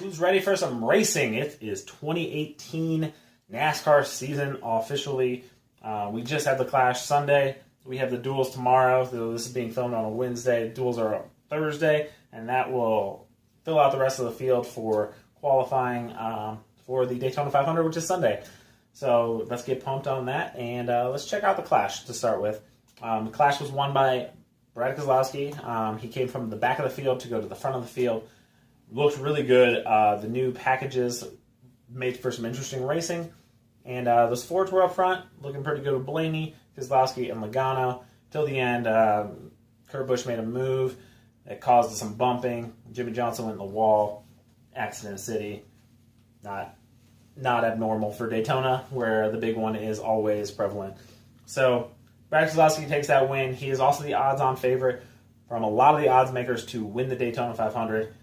Who's ready for some racing? It is 2018 NASCAR season officially. We just had the Clash Sunday. We have the duels tomorrow. So this is being filmed on a Wednesday. Duels are on Thursday, and that will fill out the rest of the field for qualifying for the Daytona 500, which is Sunday. So let's get pumped on that, and let's check out the Clash to start with. The Clash was won by Brad Keselowski. He came from the back of the field to go to the front of the field. Looked really good. The new packages made for some interesting racing. And those Fords were up front, looking pretty good with Blaney, Keselowski, and Logano. Till the end, Kurt Busch made a move that caused some bumping. Jimmy Johnson went in the wall. Accident City. Not abnormal for Daytona, where the big one is always prevalent. So Brad Keselowski takes that win. He is also the odds-on favorite from a lot of the odds makers to win the Daytona 500.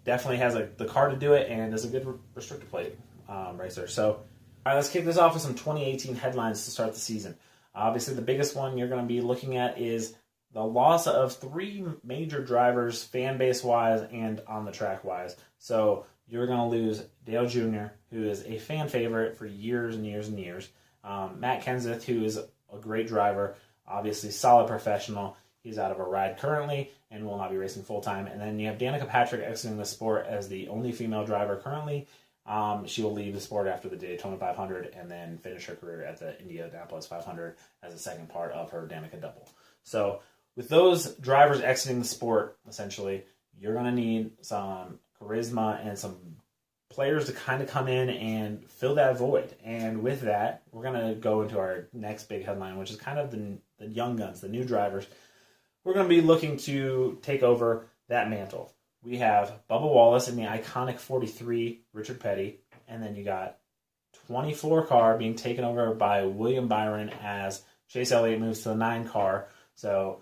Definitely has the car to do it, and is a good restrictor plate racer. So, all right, let's kick this off with some 2018 headlines to start the season. Obviously, the biggest one you're going to be looking at is the loss of 3 major drivers, fan base-wise and on the track-wise. So, you're going to lose Dale Jr., who is a fan favorite for years and years and years. Matt Kenseth, who is a great driver, obviously solid professional. He's out of a ride currently and will not be racing full-time. And then you have Danica Patrick exiting the sport as the only female driver currently. She will leave the sport after the Daytona 500 and then finish her career at the Indianapolis 500 as a second part of her Danica double. So with those drivers exiting the sport, essentially, you're going to need some charisma and some players to kind of come in and fill that void. And with that, we're going to go into our next big headline, which is kind of the young guns, the new drivers. We're going to be looking to take over that mantle. We have Bubba Wallace in the iconic 43 Richard Petty, and then you got 24 car being taken over by William Byron as Chase Elliott moves to the 9 car. So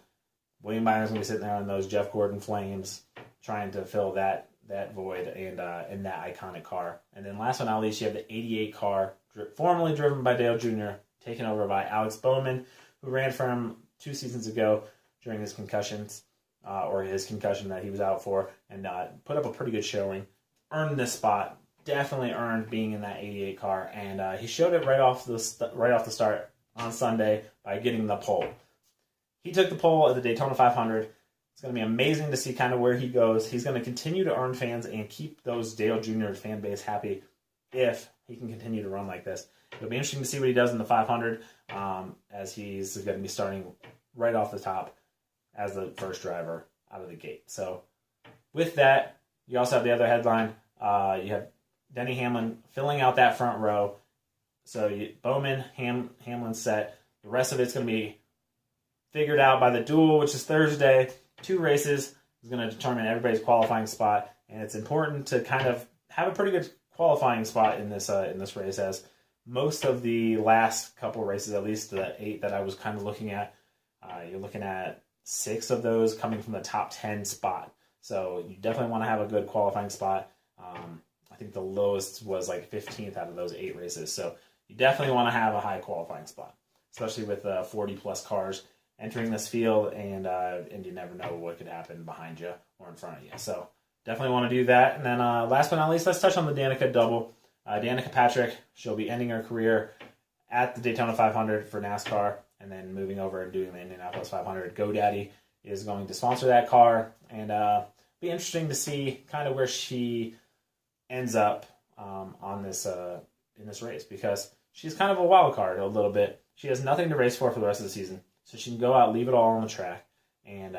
William Byron's going to be sitting there in those Jeff Gordon flames trying to fill that void and in that iconic car. And then last but not least, you have the 88 car, formerly driven by Dale Jr., taken over by Alex Bowman, who ran for him 2 seasons ago during his concussions, or his concussion that he was out for, and put up a pretty good showing. Earned this spot, definitely earned being in that 88 car, and he showed it right off the start on Sunday by getting the pole. He took the pole at the Daytona 500. It's going to be amazing to see kind of where he goes. He's going to continue to earn fans and keep those Dale Jr. fan base happy if he can continue to run like this. It'll be interesting to see what he does in the 500, as he's going to be starting right off the top as the first driver out of the gate. So with that, you also have the other headline. You have Denny Hamlin filling out that front row. So Bowman, Hamlin set. The rest of it's going to be figured out by the duel, which is Thursday. 2 races is going to determine everybody's qualifying spot, and it's important to kind of have a pretty good qualifying spot in this race, as most of the last couple races, at least the 8 that I was kind of looking at, you're looking at 6 of those coming from the top 10 spot. So you definitely want to have a good qualifying spot. I think the lowest was like 15th out of those 8 races. So you definitely want to have a high qualifying spot, especially with 40-plus cars entering this field, and you never know what could happen behind you or in front of you. So definitely want to do that. And then last but not least, let's touch on the Danica double. Danica Patrick, she'll be ending her career at the Daytona 500 for NASCAR, and then moving over and doing the Indianapolis 500. GoDaddy is going to sponsor that car, and be interesting to see kind of where she ends up on this in this race, because she's kind of a wild card a little bit. She has nothing to race for the rest of the season, so she can go out, leave it all on the track, and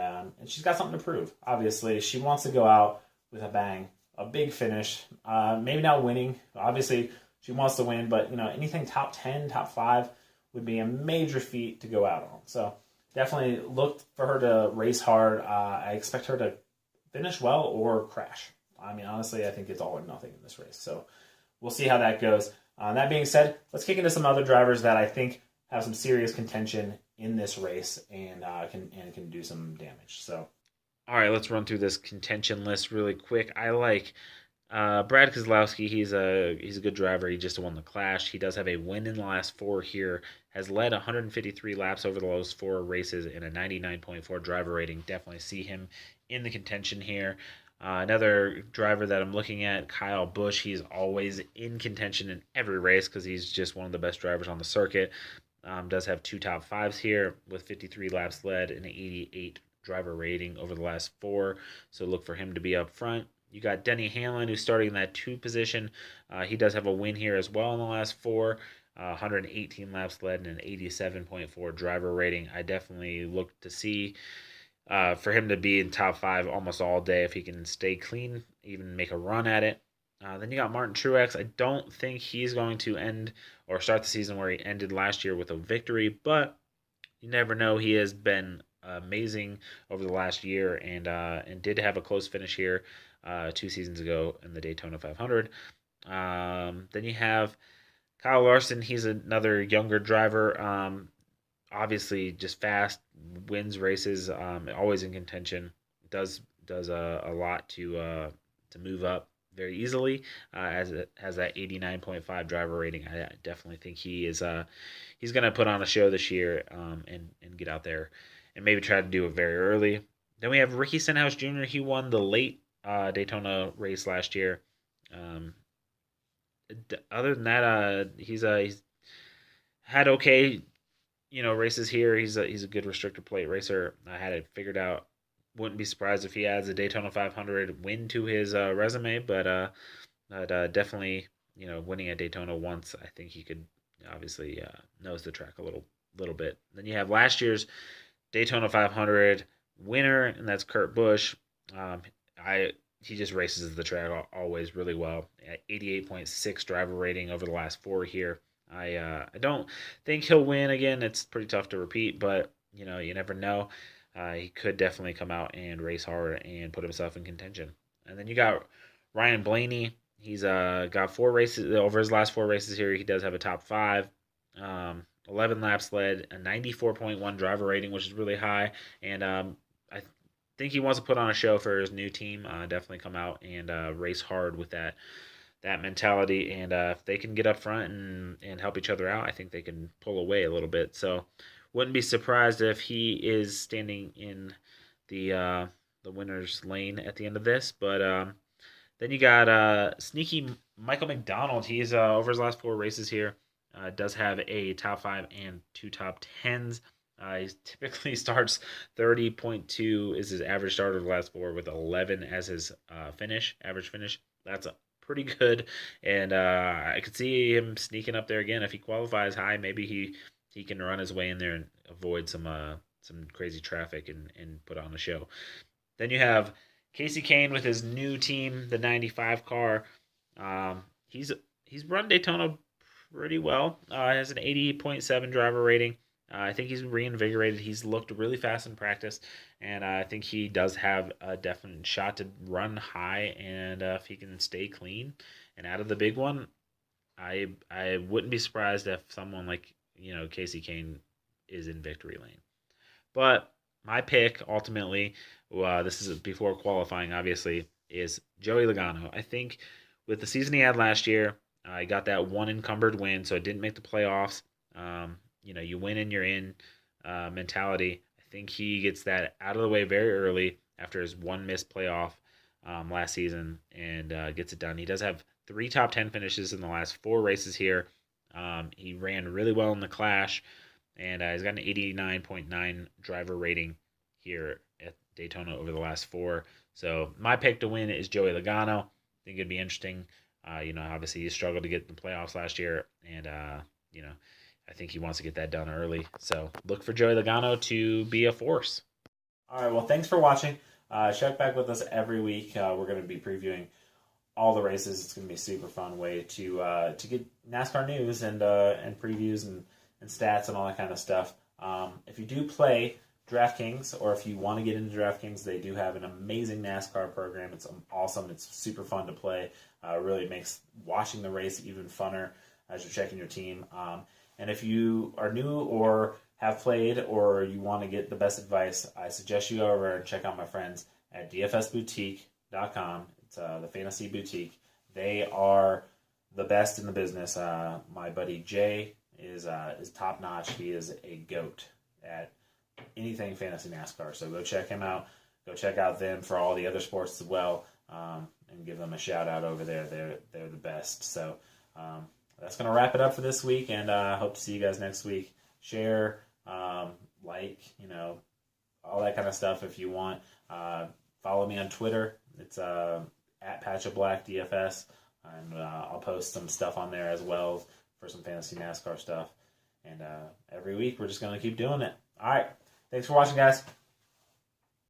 she's got something to prove. Obviously, she wants to go out with a bang, a big finish. Maybe not winning. Obviously, she wants to win, but anything top 10, top 5 would be a major feat to go out on. So definitely look for her to race hard. I expect her to finish well or crash. I mean, honestly, I think it's all or nothing in this race. So we'll see how that goes. That being said, let's kick into some other drivers that I think have some serious contention in this race and can do some damage. So, all right, let's run through this contention list really quick. I like Brad Keselowski. He's a good driver. He just won the Clash. He does have a win in the last 4 here. Has led 153 laps over the last 4 races in a 99.4 driver rating. Definitely see him in the contention here. Another driver that I'm looking at, Kyle Busch. He's always in contention in every race because he's just one of the best drivers on the circuit. Does have 2 top 5s here with 53 laps led and an 88 driver rating over the last 4. So look for him to be up front. You got Denny Hamlin, who's starting in that 2 position. He does have a win here as well in the last 4. 118 laps led and an 87.4 driver rating. I definitely look to see for him to be in top 5 almost all day if he can stay clean, even make a run at it. Then you got Martin Truex. I don't think he's going to end or start the season where he ended last year with a victory, but you never know. He has been amazing over the last year and did have a close finish here 2 seasons ago in the Daytona 500. Then you have Kyle Larson. He's another younger driver. Obviously, just fast, wins races, always in contention. Does a lot to move up very easily, as it has that 89.5 driver rating. I definitely think he's going to put on a show this year, and get out there and maybe try to do it very early. Then we have Ricky Stenhouse Jr. He won the late Daytona race last year. Other than that, he's had okay, races here. He's a good restrictor plate racer. I had it figured out. Wouldn't be surprised if he adds a Daytona 500 win to his resume, but definitely, winning at Daytona once, I think he could obviously knows the track a little bit. Then you have last year's Daytona 500 winner, and that's Kurt Busch. He just races the track always really well. 88.6 driver rating over the last 4 here. I don't think he'll win again. It's pretty tough to repeat, but you never know. He could definitely come out and race hard and put himself in contention. And then you got Ryan Blaney. He's got 4 races over his last 4 races here. He does have a top 5, 11 laps led, a 94.1 driver rating, which is really high. And I think he wants to put on a show for his new team. Definitely come out and race hard with that mentality. And if they can get up front and help each other out, I think they can pull away a little bit. So wouldn't be surprised if he is standing in the winner's lane at the end of this. But then you got sneaky Michael McDonald. He's over his last 4 races here. Does have a top 5 and 2 top 10s. He typically starts 30.2 is his average start of the last 4 with 11 as his average finish. That's pretty good, and I could see him sneaking up there again if he qualifies high. Maybe he can run his way in there and avoid some crazy traffic and put on a show. Then you have Casey Kane with his new team, the 95 car. He's run Daytona pretty well. Has an 80.7 driver rating. I think he's reinvigorated. He's looked really fast in practice, and I think he does have a definite shot to run high. And if he can stay clean and out of the big one, I wouldn't be surprised if someone like Casey Kane is in victory lane. But my pick ultimately, this is before qualifying, obviously, is Joey Logano. I think with the season he had last year, he got that 1 encumbered win, so it didn't make the playoffs. You win and you're in mentality. I think he gets that out of the way very early after his 1 missed playoff last season and gets it done. He does have 3 top 10 finishes in the last 4 races here. He ran really well in the Clash, and he's got an 89.9 driver rating here at Daytona over the last 4. So my pick to win is Joey Logano. I think it'd be interesting. Obviously he struggled to get in the playoffs last year, and I think he wants to get that done early. So look for Joey Logano to be a force. All right, well, thanks for watching. Check back with us every week. We're going to be previewing all the races. It's going to be a super fun way to get NASCAR news and previews and stats and all that kind of stuff. If you do play DraftKings, or if you want to get into DraftKings, they do have an amazing NASCAR program. It's awesome. It's super fun to play. Really makes watching the race even funner as you're checking your team. And if you are new or have played or you want to get the best advice, I suggest you go over and check out my friends at dfsboutique.com. It's the Fantasy Boutique. They are the best in the business. My buddy Jay is top notch. He is a GOAT at anything fantasy NASCAR. So go check him out. Go check out them for all the other sports as well. and give them a shout out over there. They're the best. So that's going to wrap it up for this week, and I hope to see you guys next week. Share, like, all that kind of stuff if you want. Follow me on Twitter. It's at PatchofBlackDFS, and I'll post some stuff on there as well for some fantasy NASCAR stuff. And every week we're just going to keep doing it. All right. Thanks for watching, guys.